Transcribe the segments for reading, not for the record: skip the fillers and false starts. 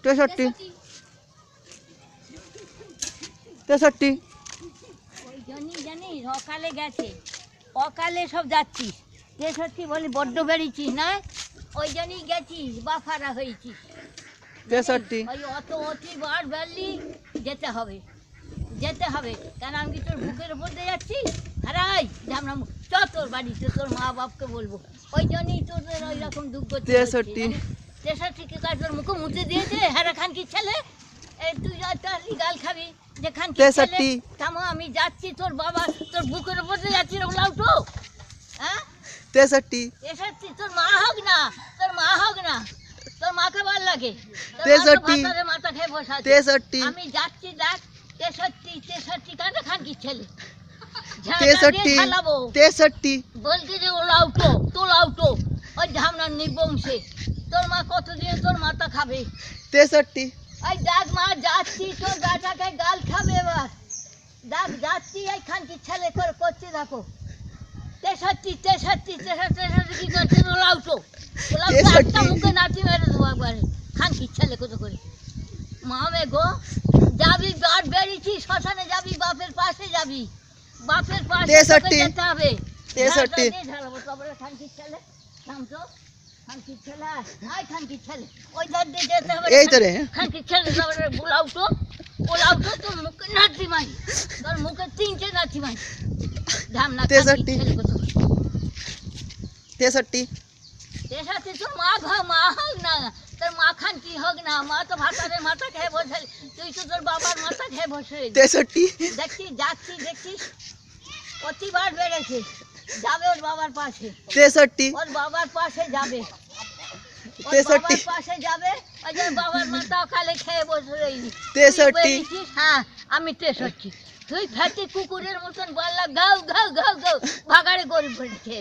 63 63 ওই জন্যই জানিস অকালে গেছে, অকালে সব যাচ্ছিস। 63 বলি বড্ড বেরিয়েছিস না, ওই জন্যই গেছিস বাফারা হয়েছিস। 63 ওই অতি বার বেরলি যেতে হবে, যেতে হবে। কেন আমি কি তোর বুকের উপর দিয়ে যাচ্ছি? হারাই আমরা চ তোর বাড়িতে, তোর মা বাপকে বলবো। ওই জন্যই তোদের ওই রকম দুঃখ। 63 63 কাজ তোর মুখে মুছে দিয়েছে হ্যাঁ খান কি ছেলে। এই তুই গাল খাবি যে খান কি ছেলে। থামো আমি যাচ্ছি, তোর বাবা তোর বুকের উপর দিয়ে যাচ্ছি লাউটো। হ্যাঁ 63 তোর মা হোক না, তোর মা হোক না, তোর মাকে ভালো লাগে। 63 মাথা খেয়ে বসে আছে। 63 আমি যাচ্ছি দেখ। 63 কানে খান কি ছেলে। 63 বলতে যে ও লাউটো, তো লাউটো ওই ঝামনার নিবংশে তোর মা কতদিন তোর মাথা খাবে। 63 ওই দেখ মা যাচ্ছি, তোর বেটাকে গাল খাবে এবার। দেখ যাচ্ছি, এই খানকি ছেলে করে করছে দেখো। 63 কি করছে লাউটো, একটা মুখে নাচি মেরে দেবো একবারে খানকি ছেলে কত করে। মামে গো যাবি, বার বেরিয়েছি শ্মশানে যাবি, বাপের পাশে যাবি, বাপের পাশে যেতে হবে। 63 খানকি ছেলে নামতো, খানকি ছেলে আয়, খানকি ছেলে ওই ধার দিয়ে যেতে হবে। এই তো রে খানকি ছেলে লাউটো, ও লাউটো তোর মুখে নাচি মাই, তোর মুখে 3টে নাচি মাই ধামনা। 63 তোর মা মা হোক না, তোর মা খান কি হোক না, মা তো ভাতারে মাথা খেয়ে বসে, তুই তো তোর বাবার মাথা খেয়ে বসে। 63 দেখছিস যাচ্ছি দেখছিস প্রতিবার বেড়েছে, যাবে ওর বাবার পাশে, 63 ওর বাবার পাশে যাবে, 63 পাশে যাবে। ওই যে বাবার মাথা কালে খেয়ে বসে রইলি। 63 হ্যাঁ আমি 63। তুই ফেটে কুকুরের মতন বললা গাও গাও গাও গাও, ভাগাড়ে গরু ফেটে,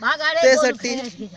ভাগাড়ে 63